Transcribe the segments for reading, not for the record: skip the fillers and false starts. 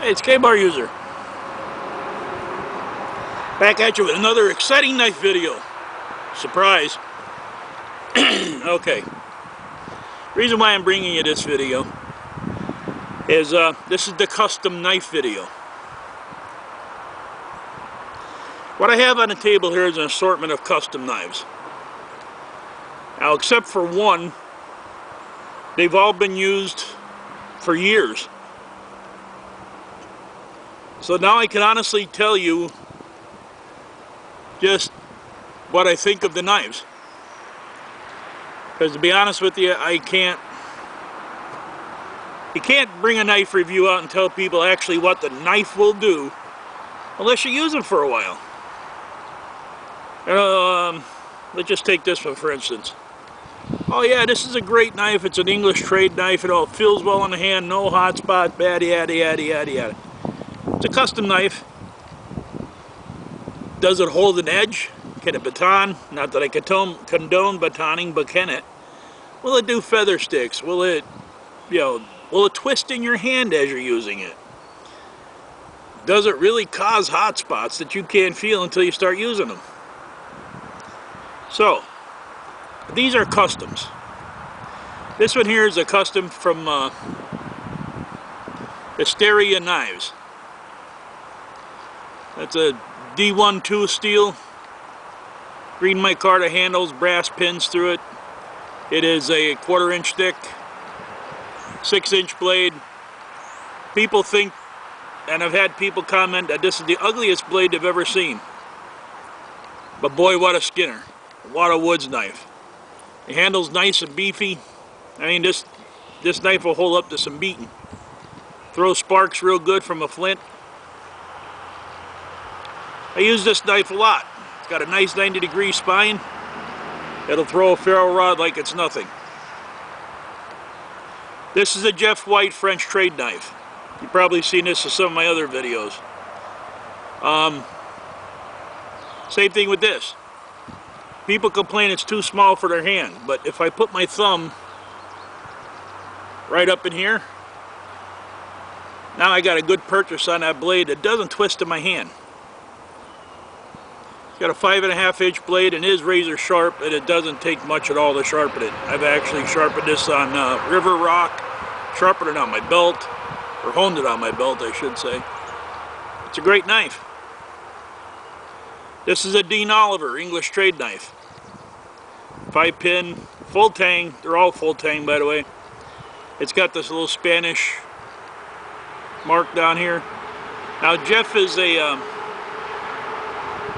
Hey, it's K-Bar User. Back at you with another exciting knife video. Surprise. Okay. Reason why I'm bringing you this video is this is the custom knife video. What I have on the table here is an assortment of custom knives. Now, except for one, they've all been used for years. So now I can honestly tell you just what I think of the knives. Because to be honest with you, you can't bring a knife review out and tell people actually what the knife will do unless you use it for a while. Let's just take this one for instance. Oh yeah, this is a great knife. It's an English trade knife. It all feels well in the hand. No hot spot. Yada yada yada yada yada. It's a custom knife. Does it hold an edge? Can it baton? Not that I condone batoning, but can it? Will it do feather sticks? Will it, will it twist in your hand as you're using it? Does it really cause hot spots that you can't feel until you start using them? So, these are customs. This one here is a custom from Hysteria Knives. That's a D12 steel. Green micarta handles, brass pins through it. It is a 1/4 inch thick, 6-inch blade. People think, and I've had people comment, that this is the ugliest blade they've ever seen. But boy, what a skinner. What a woods knife. The handle's nice and beefy. I mean, this knife will hold up to some beating. Throw sparks real good from a flint. I use this knife a lot. It's got a nice 90-degree spine. It'll throw a ferro rod like it's nothing. This is a Jeff White French trade knife. You've probably seen this in some of my other videos. Same thing with this. People complain it's too small for their hand, but if I put my thumb right up in here, now I got a good purchase on that blade. It doesn't twist in my hand. It's got a 5.5 inch blade and is razor sharp, and it doesn't take much at all to sharpen it. I've actually sharpened this on river rock, sharpened it on my belt, or honed it on my belt, I should say. It's a great knife. This is a Dean Oliver English trade knife. 5-pin, full tang. They're all full tang, by the way. It's got this little Spanish mark down here. Now Jeff is a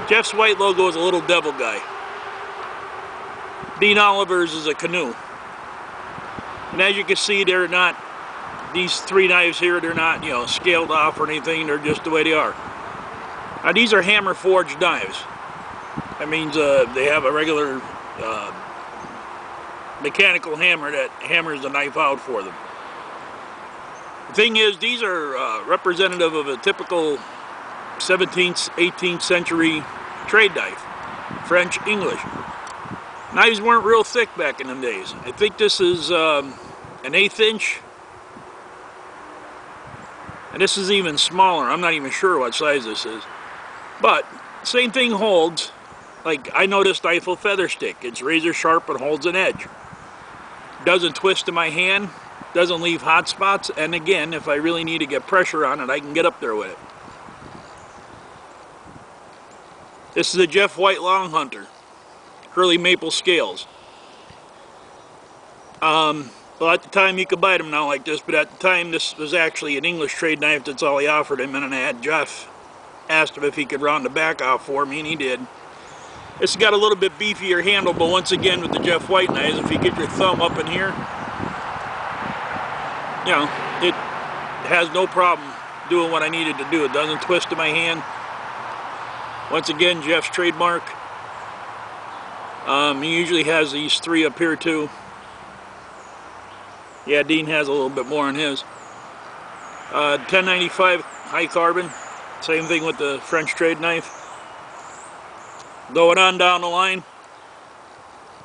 Jeff's white logo is a little devil guy. Dean Oliver's is a canoe. And as you can see, they're not, these three knives here, they're not, scaled off or anything. They're just the way they are. Now these are hammer forged knives. That means they have a regular mechanical hammer that hammers the knife out for them. The thing is, these are representative of a typical 17th, 18th century trade knife, French, English. Knives weren't real thick back in them days. I think this is an 1/8 inch, and this is even smaller. I'm not even sure what size this is, but same thing holds. Like, I know this knife will feather stick. It's razor sharp and holds an edge. Doesn't twist in my hand, doesn't leave hot spots, and again, if I really need to get pressure on it, I can get up there with it. This is a Jeff White Long Hunter, curly maple scales. Well, at the time you could buy them now like this, but at the time this was actually an English trade knife. That's all he offered him, and I had Jeff asked him if he could round the back off for me, and he did. It's got a little bit beefier handle, but once again with the Jeff White knives, if you get your thumb up in here, it has no problem doing what I needed to do. It doesn't twist in my hand. Once again, Jeff's trademark. He usually has these three up here too. Yeah, Dean has a little bit more on his. 1095 high carbon. Same thing with the French trade knife. Going on down the line,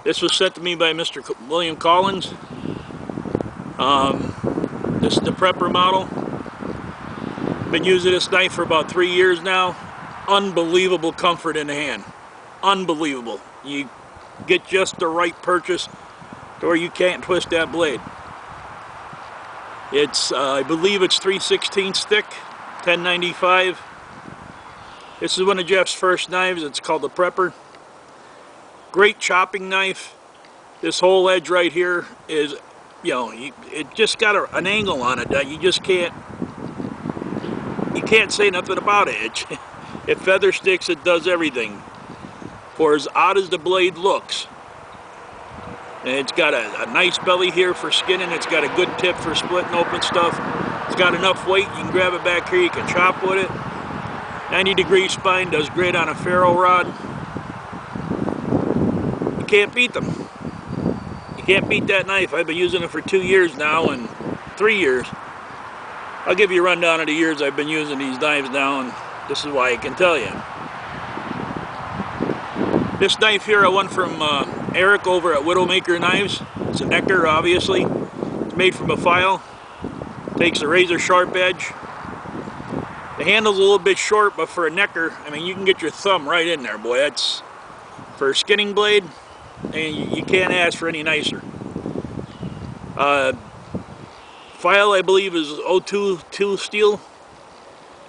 this was sent to me by Mr. William Collins. This is the prepper model. Been using this knife for about 3 years now. Unbelievable comfort in the hand. Unbelievable. You get just the right purchase to where you can't twist that blade. It's, I believe it's 3/16 thick, 1095. This is one of Jeff's first knives. It's called the Prepper. Great chopping knife. This whole edge right here is, you know, it just got an angle on it that you just can't say nothing about it. It feather sticks, it does everything. For as odd as the blade looks. And it's got a nice belly here for skinning. It's got a good tip for splitting open stuff. It's got enough weight, you can grab it back here, you can chop with it. 90-degree spine, does great on a ferro rod. You can't beat them. You can't beat that knife. I've been using it for 2 years now, and 3 years. I'll give you a rundown of the years I've been using these knives now, and this is why I can tell you. This knife here I won from Eric over at Widowmaker Knives. It's a necker, obviously. It's made from a file. Takes a razor sharp edge. The handle's a little bit short, but for a necker, I mean, you can get your thumb right in there, boy. That's for a skinning blade, and you can't ask for any nicer. File, I believe, is 022 steel.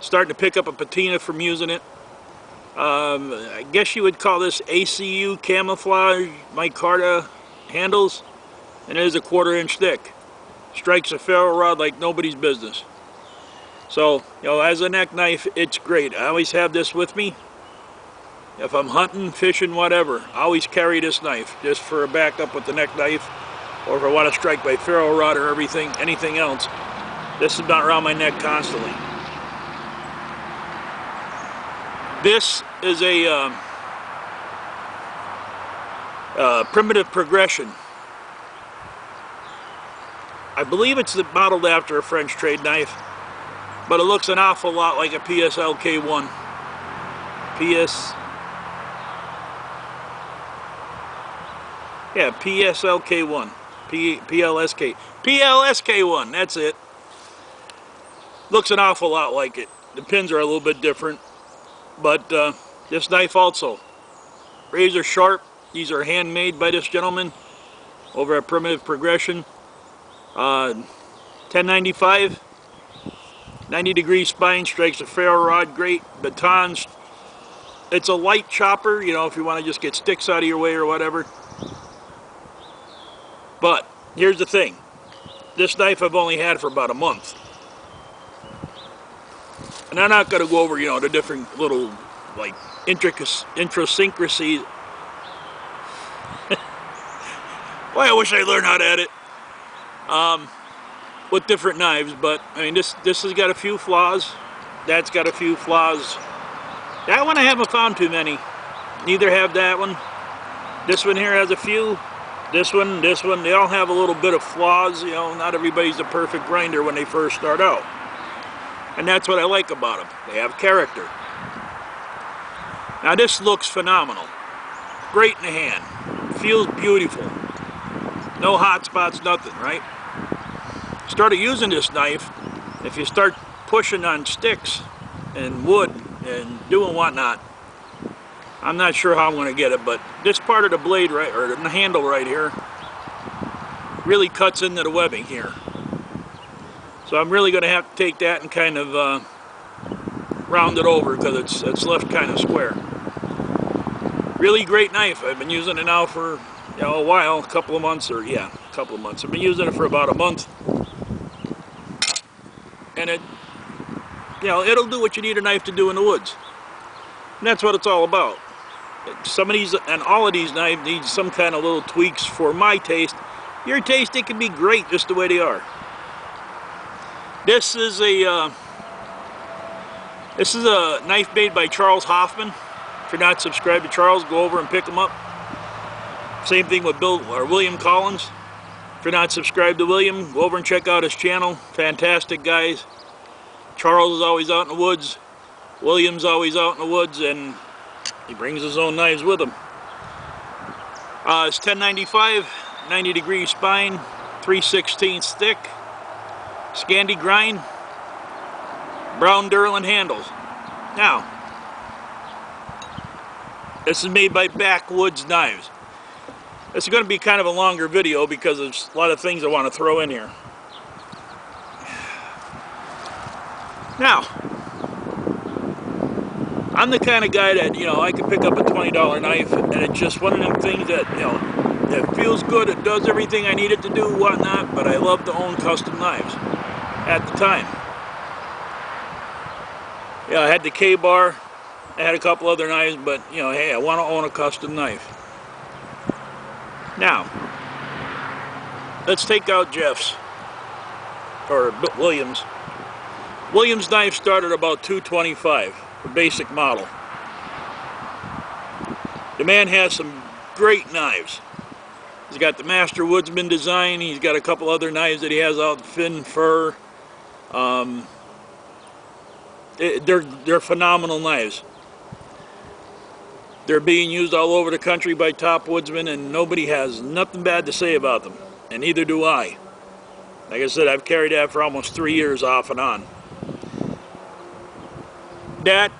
Starting to pick up a patina from using it. I guess you would call this ACU camouflage micarta handles, and it is a 1/4 inch thick. Strikes a ferro rod like nobody's business. So, you know, as a neck knife, it's great. I always have this with me. If I'm hunting, fishing, whatever, I always carry this knife just for a backup with the neck knife, or if I want to strike by ferro rod or anything else. This is not around my neck constantly. This is a primitive progression. I believe it's modeled after a French trade knife, but it looks an awful lot like a PSLK1. PSLK1. PLSK1, that's it. Looks an awful lot like it. The pins are a little bit different. But this knife also, razor sharp. These are handmade by this gentleman over at Primitive Progression. 1095, 90-degree spine, strikes a ferro rod, great. Batons. It's a light chopper, you know, if you want to just get sticks out of your way or whatever. But here's the thing. This knife I've only had for about a month. And I'm not going to go over, you know, the different little, like, idiosyncrasies. Boy, I wish I learned how to edit. With different knives, but, I mean, this has got a few flaws. That's got a few flaws. That one I haven't found too many. Neither have that one. This one here has a few. This one, they all have a little bit of flaws. You know, not everybody's a perfect grinder when they first start out. And that's what I like about them. They have character. Now this looks phenomenal. Great in the hand. Feels beautiful. No hot spots, nothing, right? Started using this knife. If you start pushing on sticks and wood and doing whatnot, I'm not sure how I'm going to get it, but this part of the blade, right, or the handle right here, really cuts into the webbing here. So I'm really going to have to take that and kind of round it over because it's left kind of square. Really great knife. I've been using it now for, you know, a while, a couple of months, or yeah, a couple of months. I've been using it for about a month, and it, you know, it'll do what you need a knife to do in the woods, and that's what it's all about. Some of these and all of these knives need some kind of little tweaks for my taste. Your taste, they can be great just the way they are. This is a knife made by Charles Hoffman. If you're not subscribed to Charles, go over and pick him up. Same thing with William Collins. If you're not subscribed to William, go over and check out his channel. Fantastic guys. Charles is always out in the woods. William's always out in the woods, and he brings his own knives with him. It's 1095, 90-degree spine, 3/16 thick. Scandi grind. Brown Durlin handles. Now, this is made by Backwoods Knives. This is going to be kind of a longer video because there's a lot of things I want to throw in here. Now, I'm the kind of guy that, I can pick up a $20 knife and it's just one of them things that, that feels good. It does everything I need it to do, whatnot, but I love to own custom knives at the time. Yeah, I had the K-bar, I had a couple other knives, but, hey, I want to own a custom knife. Now, let's take out Jeff's, or Williams. Williams knife started about $225, the basic model. The man has some great knives. He's got the Master Woodsman design. He's got a couple other knives that he has out, Fin, Fur. They're phenomenal knives. They're being used all over the country by top woodsmen, and nobody has nothing bad to say about them, and neither do I. Like I said, I've carried that for almost 3 years off and on. That,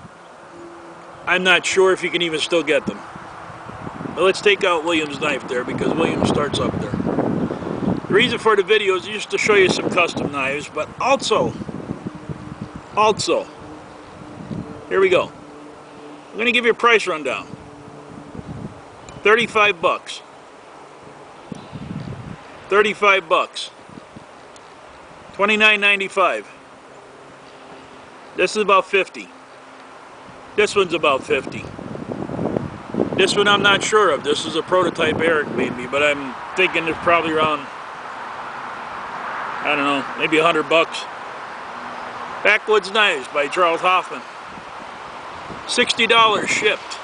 I'm not sure if you can even still get them. But let's take out Williams' knife there, because Williams starts up there. The reason for the video is just to show you some custom knives, but also, here we go. I'm going to give you a price rundown. 35 bucks. 35 bucks. $29.95. This is about 50. This one's about 50. This one I'm not sure of. This is a prototype Eric made me, but I'm thinking it's probably around, I don't know, maybe 100 bucks. Backwoods Knives by Charles Hoffman. $60 shipped.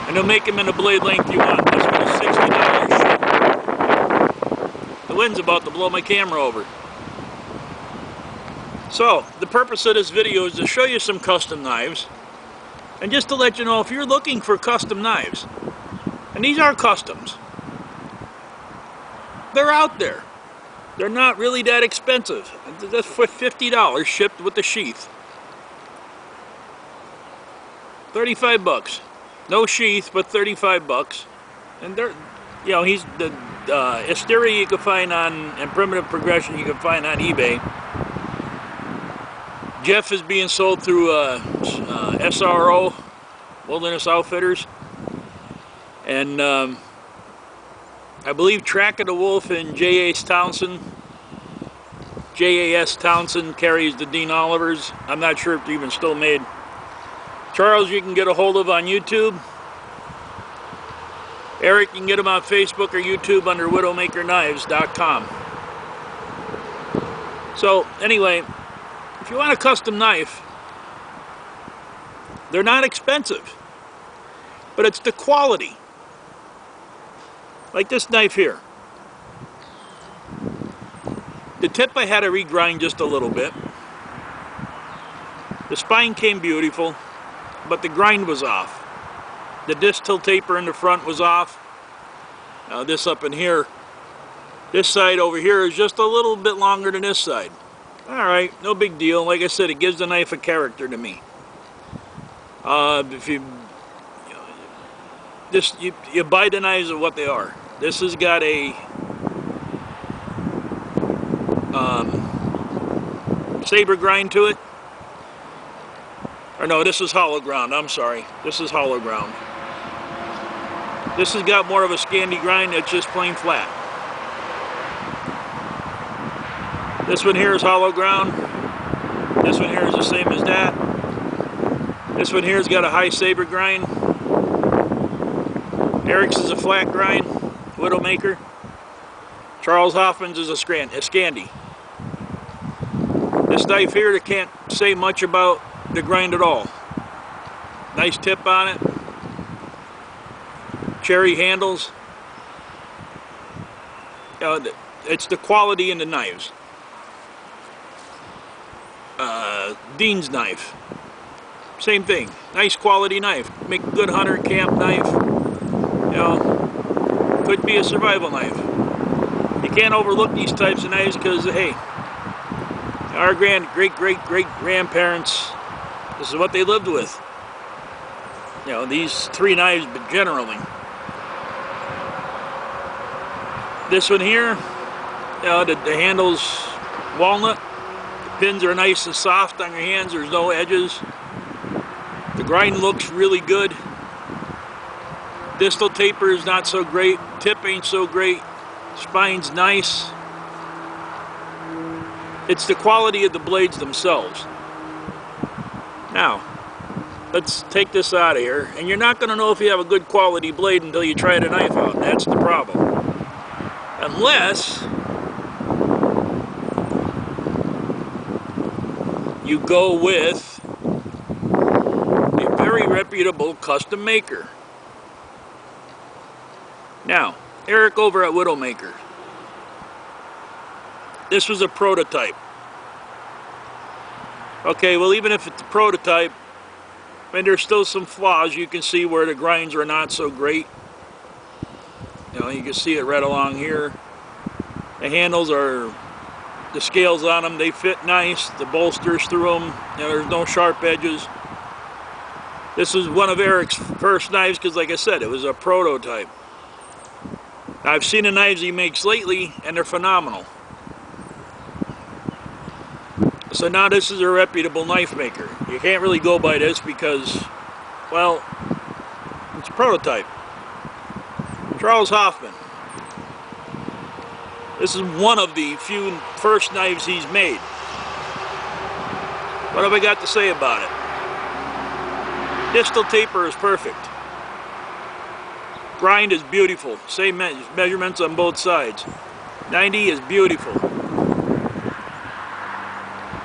And they'll make them in the blade length you want. This one is $60 shipped. The wind's about to blow my camera over. So, the purpose of this video is to show you some custom knives. And just to let you know, if you're looking for custom knives, and these are customs, they're out there. They're not really that expensive. That's for $50 shipped with the sheath. 35 bucks. No sheath, but 35 bucks. And they're, he's the Hysteria you can find on, and Primitive Progression you can find on eBay. Jeff is being sold through SRO, Wilderness Outfitters. And I believe Track of the Wolf and J.A.S. Townsend carries the Dean Olivers. I'm not sure if they're even still made. Charles you can get a hold of on YouTube. Eric you can get him on Facebook or YouTube under widowmakerknives.com. So anyway, if you want a custom knife, they're not expensive, but it's the quality. Like this knife here. The tip I had to regrind just a little bit. The spine came beautiful, but the grind was off. The disc till taper in the front was off. Now this up in here, this side over here is just a little bit longer than this side. Alright, no big deal. Like I said, it gives the knife a character to me. If you buy the knives of what they are. This has got a saber grind to it. Or no, this is hollow ground. I'm sorry. This is hollow ground. This has got more of a Scandi grind. It's just plain flat. This one here is hollow ground. This one here is the same as that. This one here has got a high saber grind. Eric's is a flat grind, Widowmaker. Charles Hoffman's is a Scandi. This knife here, I can't say much about the grind at all. Nice tip on it. Cherry handles. It's the quality in the knives. Dean's knife. Same thing. Nice quality knife. Make a good hunter camp knife. Could be a survival knife. You can't overlook these types of knives because, hey, Our great-great-great-grandparents, this is what they lived with. You know, these three knives, but generally. This one here, you know, the handle's walnut. The pins are nice and soft on your hands. There's no edges. The grind looks really good. Distal taper is not so great. Tip ain't so great. Spine's nice. It's the quality of the blades themselves. Now, let's take this out of here. And you're not going to know if you have a good quality blade until you try the knife out. That's the problem. Unless you go with a very reputable custom maker. Now, Eric over at Widowmaker. This was a prototype. Okay, well, even if it's a prototype, I mean, there's still some flaws. You can see where the grinds are not so great. You know, you can see it right along here. The handles are, the scales on them, they fit nice. The bolsters through them, you know, there's no sharp edges. This is one of Eric's first knives because, like I said, it was a prototype. I've seen the knives he makes lately, and they're phenomenal. So now this is a reputable knife maker. You can't really go by this because, well, it's a prototype. Charles Hoffman. This is one of the few first knives he's made. What have I got to say about it? Distal taper is perfect. Grind is beautiful. Same measurements on both sides. 90 is beautiful.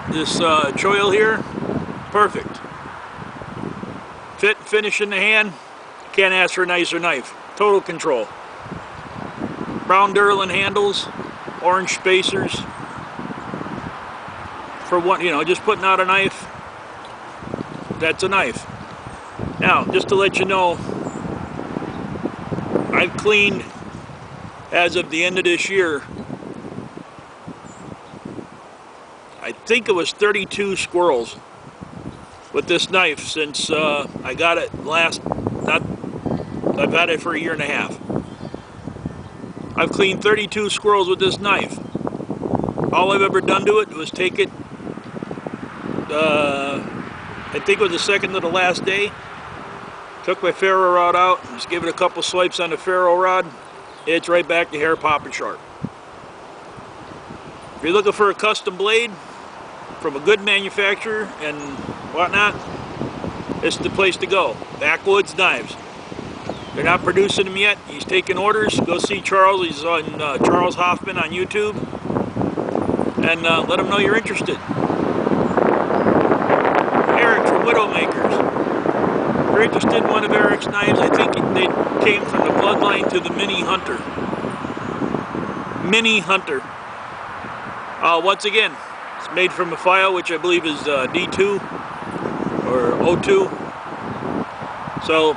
This choil here, perfect. Fit and finish in the hand, can't ask for a nicer knife. Total control. Brown Durlin handles, orange spacers. For one, you know, just putting out a knife, that's a knife. Now, just to let you know, I've cleaned, as of the end of this year, I think it was 32 squirrels with this knife since I got it I've had it for 1.5 years. I've cleaned 32 squirrels with this knife. All I've ever done to it was take it, I think it was the second to the last day, took my ferro rod out, just gave it a couple swipes on the ferro rod, it's right back to hair popping sharp. If you're looking for a custom blade from a good manufacturer and whatnot, it's the place to go. Backwoods Knives. They're not producing them yet. He's taking orders. Go see Charles. He's on Charles Hoffman on YouTube. And let him know you're interested. Eric from Widowmakers. If you're interested in one of Eric's knives, I think they came from the bloodline to the Mini Hunter. Mini Hunter. Once again, it's made from a file which I believe is D2 or O2. So,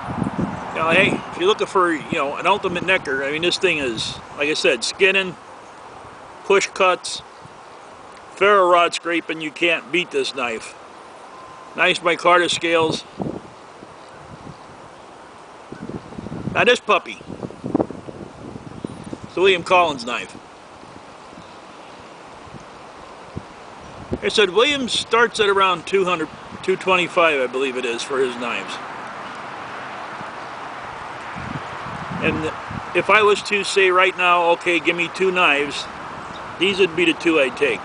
you know, hey, if you're looking for, you know, an ultimate necker, I mean, this thing is, like I said, skinning, push cuts, ferro rod scraping. You can't beat this knife. Nice micarta scales. Now this puppy, it's the William Collins knife. I said Williams starts at around 200, 225, I believe it is, for his knives. And if I was to say right now, okay, give me 2 knives, these would be the 2 I'd take.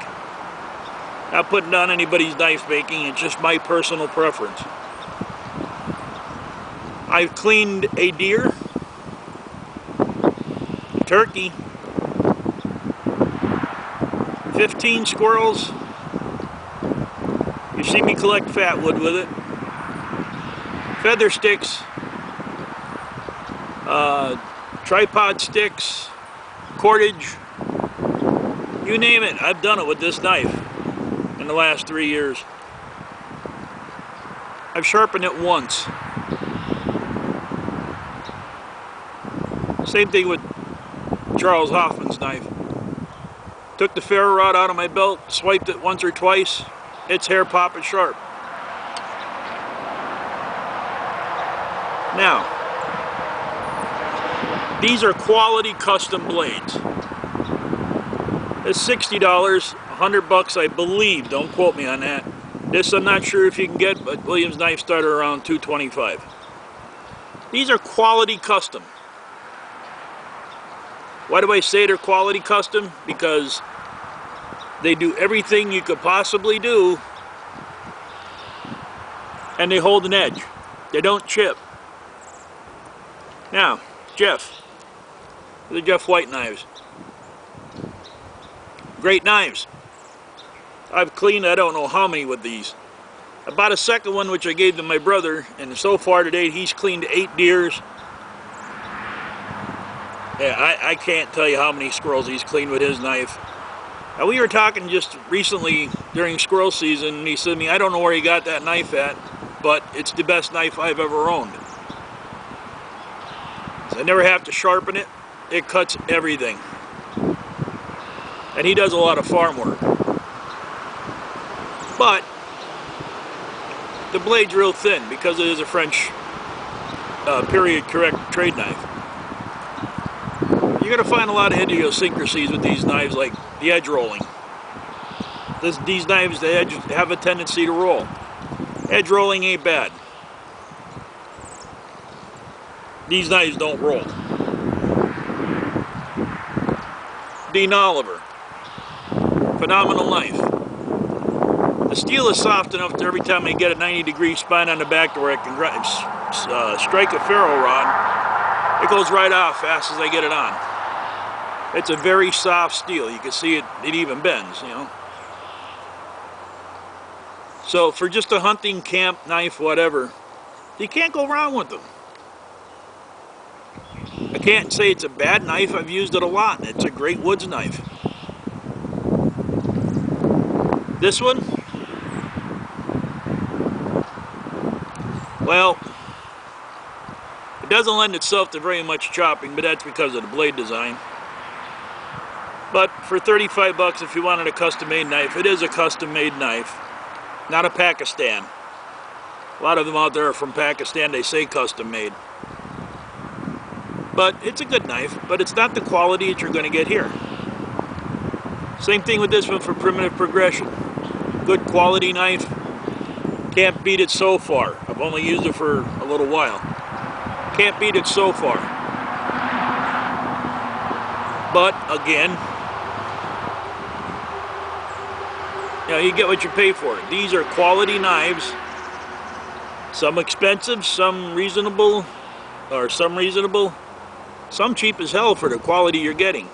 Not putting down anybody's knife making, it's just my personal preference. I've cleaned a deer, turkey, 15 squirrels. You see me collect fat wood with it. Feather sticks, tripod sticks, cordage, you name it, I've done it with this knife in the last 3 years. I've sharpened it once. Same thing with Charles Hoffman's knife. Took the ferro rod out of my belt, swiped it once or twice. It's hair popping sharp. Now, these are quality custom blades. It's $60, $100 I believe, don't quote me on that. This I'm not sure if you can get, but Williams knife started around $225. These are quality custom. Why do I say they're quality custom? Because they do everything you could possibly do, and they hold an edge. They don't chip. Now, Jeff, the Jeff White knives. Great knives. I've cleaned I don't know how many with these. I bought a second one which I gave to my brother, and so far today he's cleaned 8 deers. Yeah, I can't tell you how many squirrels he's cleaned with his knife. Now, we were talking just recently during squirrel season, and he said to me, I don't know where he got that knife at, but it's the best knife I've ever owned. So I never have to sharpen it. It cuts everything. And he does a lot of farm work. But the blade's real thin because it is a French period correct trade knife. You're going to find a lot of idiosyncrasies with these knives, like the edge rolling. These knives, the edge have a tendency to roll. Edge rolling ain't bad. These knives don't roll. Dean Oliver, phenomenal knife. The steel is soft enough that every time I get a 90-degree spine on the back to where I can strike a ferro rod, it goes right off fast as I get it on. It's a very soft steel. You can see it even bends, you know. So for just a hunting, camp, knife, whatever, you can't go wrong with them. I can't say it's a bad knife. I've used it a lot. It's a great woods knife. This one, well, it doesn't lend itself to very much chopping, but that's because of the blade design. But for 35 bucks, if you wanted a custom-made knife, it is a custom-made knife, not a Pakistan. A lot of them out there are from Pakistan. They say custom-made. But it's a good knife, but it's not the quality that you're going to get here. Same thing with this one for Primitive Progression. Good quality knife. Can't beat it so far. I've only used it for a little while. Can't beat it so far. But again, you know, you get what you pay for. These are quality knives. Some expensive, some reasonable, some cheap as hell for the quality you're getting.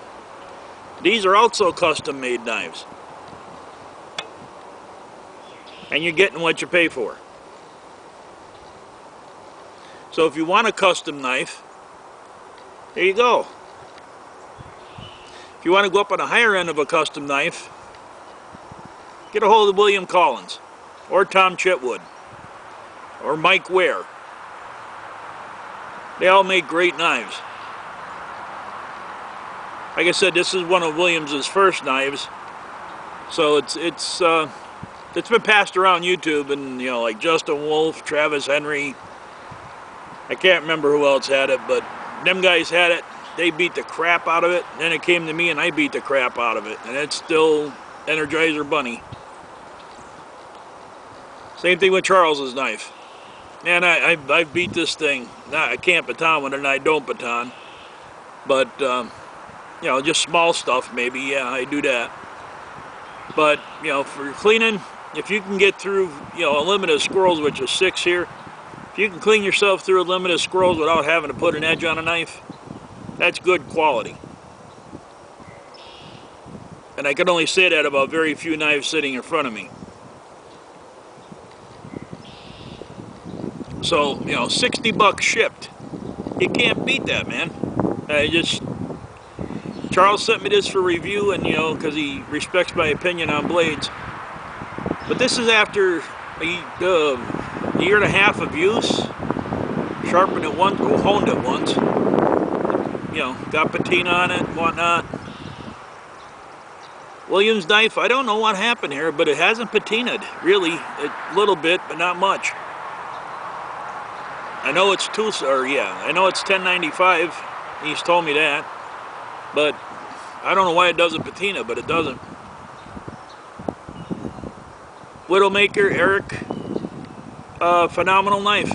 These are also custom-made knives. And you're getting what you pay for. So if you want a custom knife, there you go. If you want to go up on the higher end of a custom knife, get a hold of William Collins, or Tom Chitwood, or Mike Ware. They all make great knives. Like I said, this is one of Williams's first knives, so it's been passed around YouTube, and you know, like Justin Wolfe, Travis Henry. I can't remember who else had it, but them guys had it. They beat the crap out of it. Then it came to me, and I beat the crap out of it, and it's still Energizer Bunny. Same thing with Charles's knife. Man, I've beat this thing. Now, I can't baton with it, and I don't baton. But, you know, just small stuff maybe, yeah, I do that. But, you know, for cleaning, if you can get through, you know, a limit of squirrels, which is 6 here, if you can clean yourself through a limit of squirrels without having to put an edge on a knife, that's good quality. And I can only say that about very few knives sitting in front of me. So, you know, 60 bucks shipped. You can't beat that, man. Charles sent me this for review, and, you know, because he respects my opinion on blades. But this is after a year and a half of use. Sharpened it once, or honed it once. You know, got patina on it and whatnot. Williams knife, I don't know what happened here, but it hasn't patinaed, really. A little bit, but not much. I know it's I know it's 1095. He's told me that. But I don't know why it doesn't patina, but it doesn't. Widowmaker, Eric, phenomenal knife.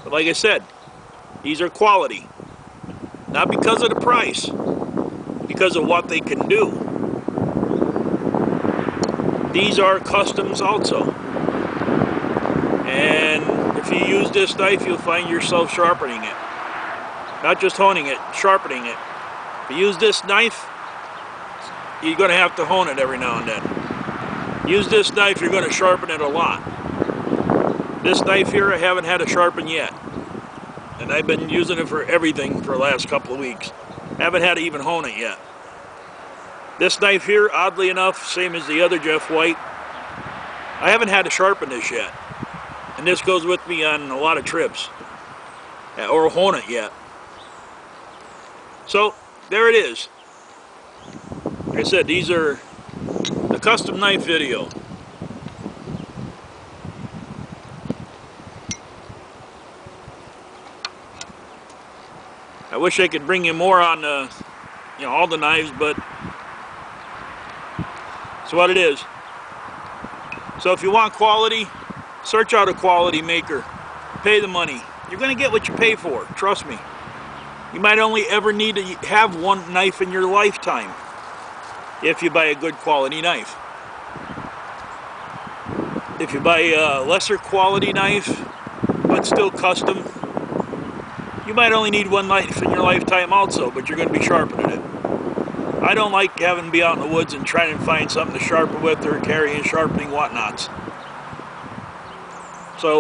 But like I said, these are quality. Not because of the price, because of what they can do. These are customs also. And if you use this knife, you'll find yourself sharpening it. Not just honing it, sharpening it. If you use this knife, you're going to have to hone it every now and then. Use this knife, you're going to sharpen it a lot. This knife here, I haven't had to sharpen yet. And I've been using it for everything for the last couple of weeks. Haven't had to even hone it yet. This knife here, oddly enough, same as the other Jeff White, I haven't had to sharpen this yet. And this goes with me on a lot of trips. Or hone it yet. So, there it is. Like I said, these are the custom knife video. I wish I could bring you more on all the knives, but it's what it is. So if you want quality, search out a quality maker. Pay the money. You're going to get what you pay for, trust me. You might only ever need to have one knife in your lifetime if you buy a good quality knife. If you buy a lesser quality knife, but still custom, you might only need one knife in your lifetime also, but you're going to be sharpening it. I don't like having to be out in the woods and trying to find something to sharpen with or carrying sharpening whatnots. So